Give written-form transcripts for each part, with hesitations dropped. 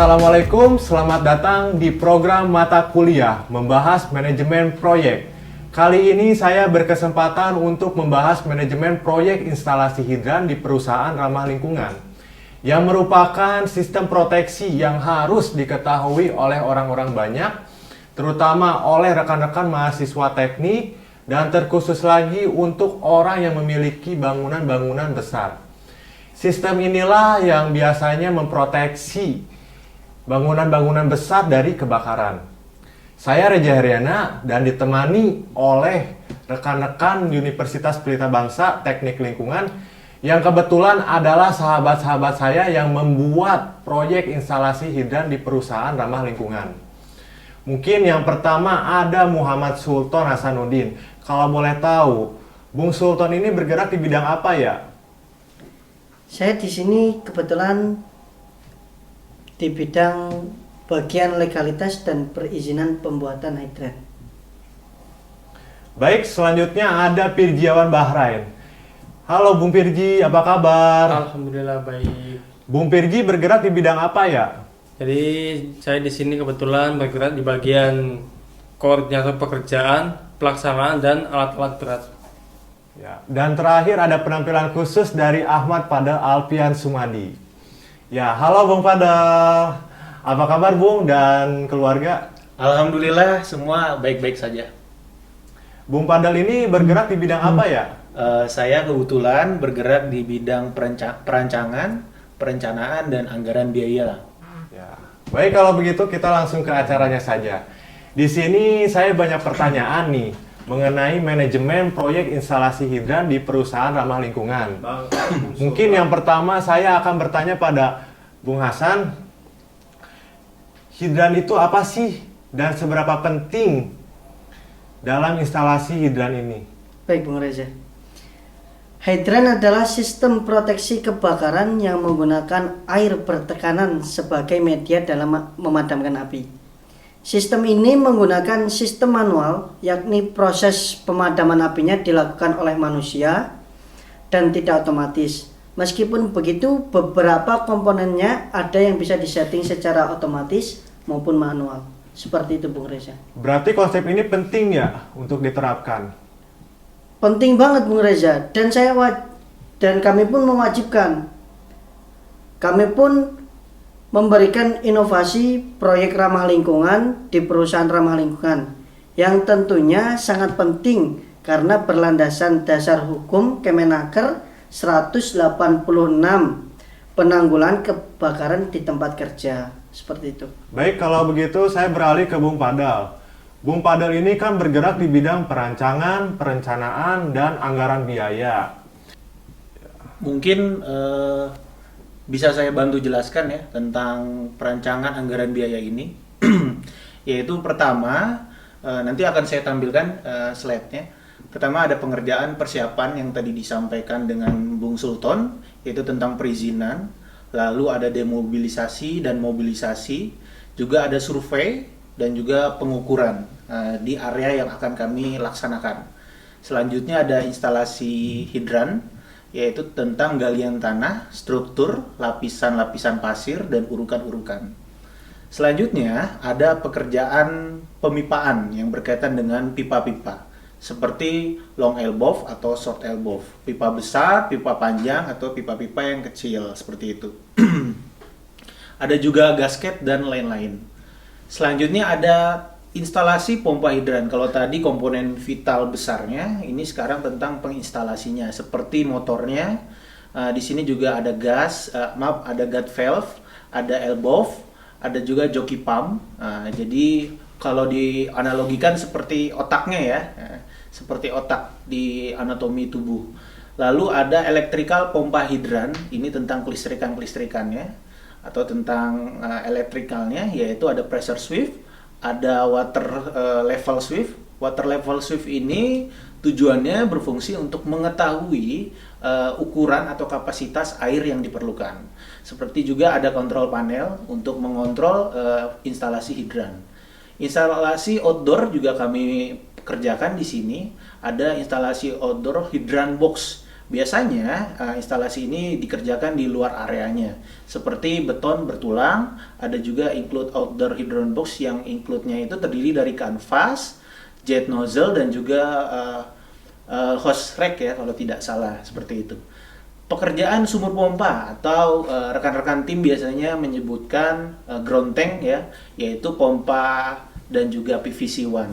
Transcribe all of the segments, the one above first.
Assalamualaikum, selamat datang di program mata kuliah membahas manajemen proyek. Kali ini saya berkesempatan untuk membahas manajemen proyek instalasi hidran di perusahaan ramah lingkungan, yang merupakan sistem proteksi yang harus diketahui oleh orang-orang banyak, terutama oleh rekan-rekan mahasiswa teknik, dan terkhusus lagi untuk orang yang memiliki bangunan-bangunan besar. Sistem inilah yang biasanya memproteksi bangunan-bangunan besar dari kebakaran. Saya Reja Heriana dan ditemani oleh rekan-rekan Universitas Pelita Bangsa Teknik Lingkungan yang kebetulan adalah sahabat-sahabat saya yang membuat proyek instalasi hidran di perusahaan ramah lingkungan. Mungkin yang pertama ada Muhammad Sultan Hasanuddin. Kalau boleh tahu, Bung Sultan ini bergerak di bidang apa ya? Saya di sini kebetulan di bidang bagian legalitas dan perizinan pembuatan hidran. Baik, selanjutnya ada Pirjiawan Bahrain. Halo Bung Pirji, apa kabar? Alhamdulillah baik. Bung Pirji bergerak di bidang apa ya? Jadi saya di sini kebetulan bergerak di bagian koordinator pekerjaan, pelaksanaan dan alat-alat berat. Ya. Dan terakhir ada penampilan khusus dari Ahmad Fadel Alfian Sumadi. Ya, halo Bung Fadel. Apa kabar Bung dan keluarga? Alhamdulillah semua baik-baik saja. Bung Fadel ini bergerak di bidang apa ya? Saya kebetulan bergerak di bidang perancangan, perencanaan, dan anggaran biaya. Ya. Baik, kalau begitu kita langsung ke acaranya saja. Di sini saya banyak pertanyaan nih mengenai manajemen proyek instalasi hidran di perusahaan ramah lingkungan. Mungkin yang pertama saya akan bertanya pada Bung Hasan, hidran itu apa sih dan seberapa penting dalam instalasi hidran ini? Baik Bung Reza. Hidran adalah sistem proteksi kebakaran yang menggunakan air bertekanan sebagai media dalam memadamkan api. Sistem ini menggunakan sistem manual, yakni proses pemadaman apinya dilakukan oleh manusia dan tidak otomatis. Meskipun begitu, beberapa komponennya ada yang bisa disetting secara otomatis maupun manual. Seperti itu Bung Reza. Berarti konsep ini penting ya untuk diterapkan? Penting banget Bung Reza, dan kami pun mewajibkan. Kami pun memberikan inovasi proyek ramah lingkungan di perusahaan ramah lingkungan yang tentunya sangat penting karena berlandasan dasar hukum Kemenaker 186 penanggulangan kebakaran di tempat kerja. Seperti itu. Baik, kalau begitu saya beralih ke Bung Fadel. Bung Fadel ini kan bergerak di bidang perancangan, perencanaan, dan anggaran biaya. Mungkin bisa saya bantu jelaskan ya tentang perancangan anggaran biaya ini. Yaitu pertama, nanti akan saya tampilkan slide-nya. Pertama ada pengerjaan persiapan yang tadi disampaikan dengan Bung Sultan, yaitu tentang perizinan. Lalu ada demobilisasi dan mobilisasi, juga ada survei dan juga pengukuran di area yang akan kami laksanakan. Selanjutnya ada instalasi hidran, yaitu tentang galian tanah, struktur, lapisan-lapisan pasir, dan urukan-urukan. Selanjutnya ada pekerjaan pemipaan yang berkaitan dengan pipa-pipa, seperti long elbow atau short elbow, pipa besar, pipa panjang, atau pipa-pipa yang kecil, seperti itu. Ada juga gasket dan lain-lain. Selanjutnya ada instalasi pompa hidran. Kalau tadi komponen vital besarnya, ini sekarang tentang penginstalasinya, seperti motornya. Di sini juga ada ada guard valve, ada elbow, ada juga jockey pump. Jadi kalau dianalogikan seperti otaknya ya, seperti otak di anatomi tubuh. Lalu ada electrical pompa hidran, ini tentang kelistrikan-kelistrikannya atau tentang elektrikalnya, yaitu ada pressure swift, ada water level swift. Water level swift ini tujuannya berfungsi untuk mengetahui ukuran atau kapasitas air yang diperlukan. Seperti juga ada control panel untuk mengontrol instalasi hidran. Instalasi outdoor juga kami kerjakan di sini. Ada instalasi outdoor hidran box Biasanya instalasi ini dikerjakan di luar areanya, seperti beton bertulang, ada juga include outdoor hydron box yang include-nya itu terdiri dari kanvas, jet nozzle, dan juga hose rack ya kalau tidak salah, seperti itu. Pekerjaan sumur pompa atau rekan-rekan tim biasanya menyebutkan ground tank ya, yaitu pompa dan juga PVC-1.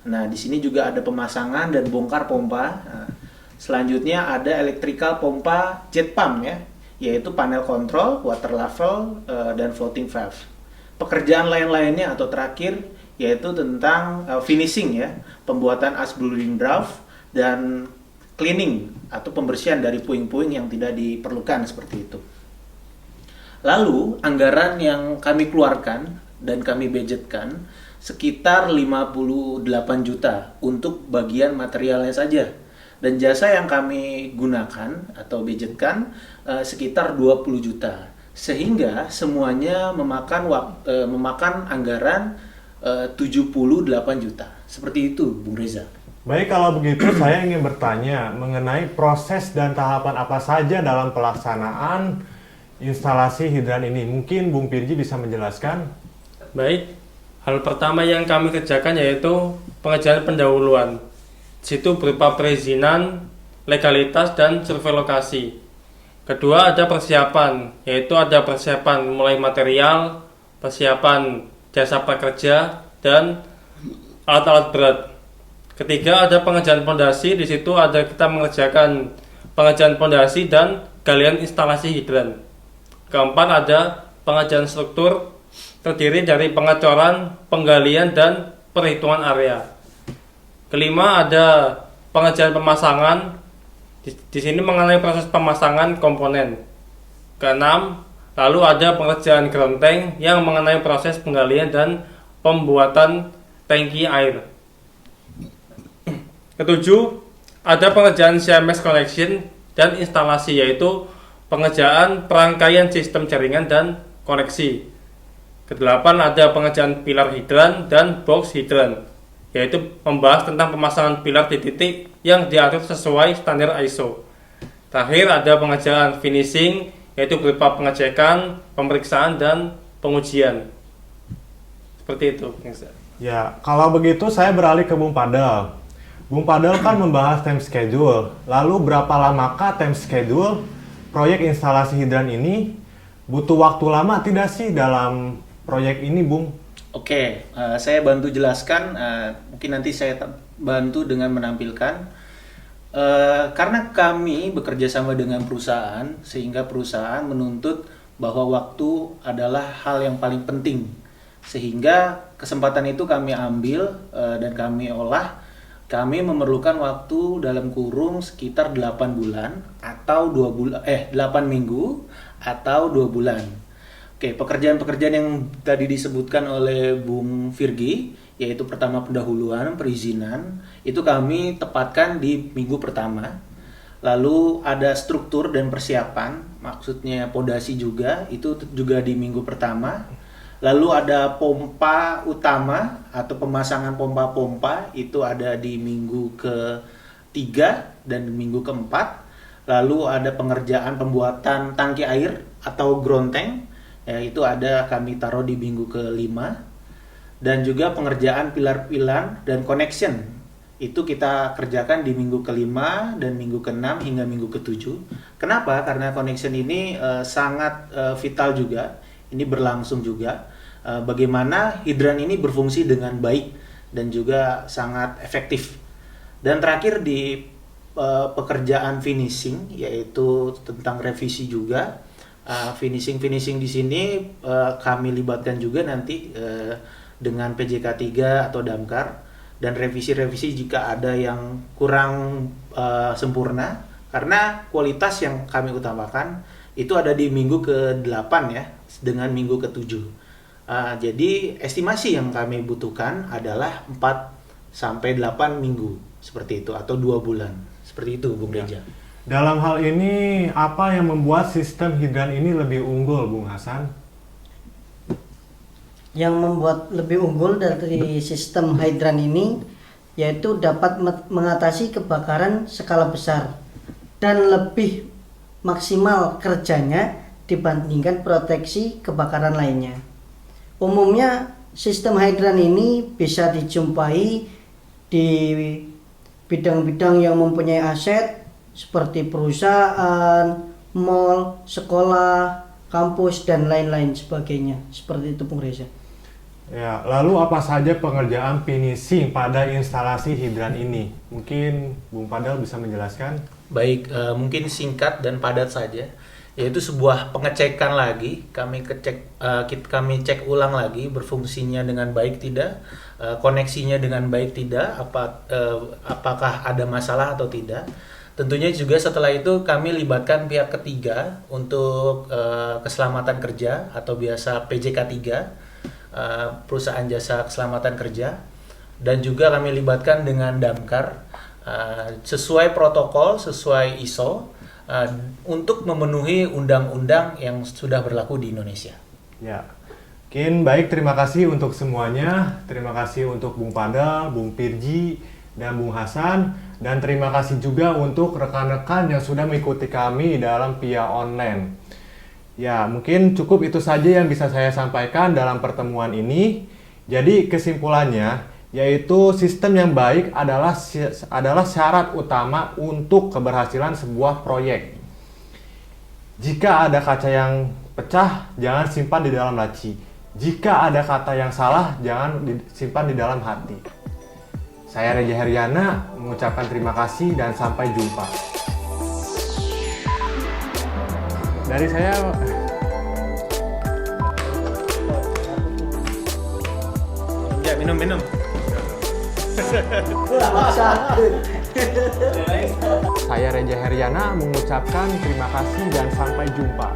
Nah, di sini juga ada pemasangan dan bongkar pompa. Nah, selanjutnya ada electrical pompa jet pump ya, yaitu panel control, water level, dan floating valve. Pekerjaan lain-lainnya atau terakhir yaitu tentang finishing ya, pembuatan as building draft dan cleaning atau pembersihan dari puing-puing yang tidak diperlukan seperti itu. Lalu anggaran yang kami keluarkan dan kami budgetkan sekitar 58 juta untuk bagian materialnya saja. Dan jasa yang kami gunakan atau budgetkan sekitar 20 juta. Sehingga semuanya memakan anggaran 78 juta. Seperti itu, Bung Reza. Baik, kalau begitu saya ingin bertanya mengenai proses dan tahapan apa saja dalam pelaksanaan instalasi hidran ini. Mungkin Bung Pirji bisa menjelaskan? Baik, hal pertama yang kami kerjakan yaitu pengerjaan pendahuluan. Situ berupa perizinan, legalitas, dan survei lokasi. Kedua ada persiapan, yaitu ada persiapan mulai material, persiapan jasa pekerja, dan alat-alat berat. Ketiga ada pengerjaan pondasi, di situ ada kita mengerjakan pengerjaan pondasi dan galian instalasi hidran. Keempat ada pengerjaan struktur, terdiri dari pengecoran, penggalian, dan perhitungan area. Kelima ada pengerjaan pemasangan. Di sini mengenai proses pemasangan komponen. Keenam, lalu ada pengerjaan ground tank yang mengenai proses penggalian dan pembuatan tangki air. Ketujuh, ada pengerjaan CMS connection dan instalasi, yaitu pengerjaan perangkaian sistem jaringan dan koneksi. Kedelapan, ada pengerjaan pilar hidran dan box hidran, yaitu membahas tentang pemasangan pilar di titik yang diatur sesuai standar ISO. Terakhir ada pengerjaan finishing, yaitu berupa pengecekan, pemeriksaan, dan pengujian. Seperti itu. Ya, kalau begitu saya beralih ke Bung Padel. Bung Padel kan membahas time schedule. Lalu berapa lamakah time schedule proyek instalasi hidran ini? Butuh waktu lama tidak sih dalam proyek ini, Bung? Oke, saya bantu jelaskan. Mungkin nanti saya bantu dengan menampilkan. Karena kami bekerja sama dengan perusahaan, sehingga perusahaan menuntut bahwa waktu adalah hal yang paling penting. Sehingga kesempatan itu kami ambil dan kami olah. Kami memerlukan waktu dalam kurung sekitar 8 bulan atau 8 minggu atau 2 bulan. Oke, pekerjaan-pekerjaan yang tadi disebutkan oleh Bung Virgi, yaitu pertama pendahuluan, perizinan, itu kami tepatkan di minggu pertama. Lalu ada struktur dan persiapan, maksudnya pondasi juga, itu juga di minggu pertama. Lalu ada pompa utama atau pemasangan pompa-pompa, itu ada di minggu ke-3 dan minggu ke-4. Lalu ada pengerjaan pembuatan tangki air atau ground tank, ya, itu ada kami taruh di minggu ke-5. Dan juga pengerjaan pilar-pilar dan connection, itu kita kerjakan di minggu ke-5 dan minggu ke-6 hingga minggu ke-7. Kenapa? Karena connection ini sangat vital juga. Ini berlangsung juga bagaimana hidran ini berfungsi dengan baik dan juga sangat efektif. Dan terakhir di pekerjaan finishing, yaitu tentang revisi juga. Finishing di sini kami libatkan juga nanti dengan PJK 3 atau Damkar, dan revisi-revisi jika ada yang kurang sempurna, karena kualitas yang kami utamakan itu ada di minggu ke-8 ya, dengan minggu ke-7. Jadi estimasi yang kami butuhkan adalah 4-8 minggu seperti itu, atau 2 bulan seperti itu, Bung Reja. Dalam hal ini, apa yang membuat sistem hidran ini lebih unggul, Bung Hasan? Yang membuat lebih unggul dari sistem hidran ini yaitu dapat mengatasi kebakaran skala besar dan lebih maksimal kerjanya dibandingkan proteksi kebakaran lainnya. Umumnya sistem hidran ini bisa dijumpai di bidang-bidang yang mempunyai aset seperti perusahaan, mall, sekolah, kampus, dan lain-lain sebagainya. Seperti itu, Bung Reza. Ya, lalu apa saja pengerjaan finishing pada instalasi hidran ini? Mungkin Bung Padal bisa menjelaskan? Baik, mungkin singkat dan padat saja, yaitu sebuah pengecekan lagi. Kami cek ulang lagi berfungsinya dengan baik tidak, koneksinya dengan baik tidak, apakah ada masalah atau tidak. Tentunya juga setelah itu kami libatkan pihak ketiga untuk keselamatan kerja atau biasa PJK 3, perusahaan jasa keselamatan kerja, dan juga kami libatkan dengan Damkar sesuai protokol, sesuai ISO, untuk memenuhi undang-undang yang sudah berlaku di Indonesia. Ya, mungkin baik, terima kasih untuk semuanya. Terima kasih untuk Bung Padal, Bung Pirji, dan Bung Hasan. Dan terima kasih juga untuk rekan-rekan yang sudah mengikuti kami dalam via online. Ya, mungkin cukup itu saja yang bisa saya sampaikan dalam pertemuan ini. Jadi kesimpulannya, yaitu sistem yang baik adalah syarat utama untuk keberhasilan sebuah proyek. Jika ada kaca yang pecah, jangan simpan di dalam laci. Jika ada kata yang salah, jangan disimpan di dalam hati. Saya Reja Heriana mengucapkan terima kasih dan sampai jumpa. Dari saya... Ya, minum. Saya Reja Heriana mengucapkan terima kasih dan sampai jumpa.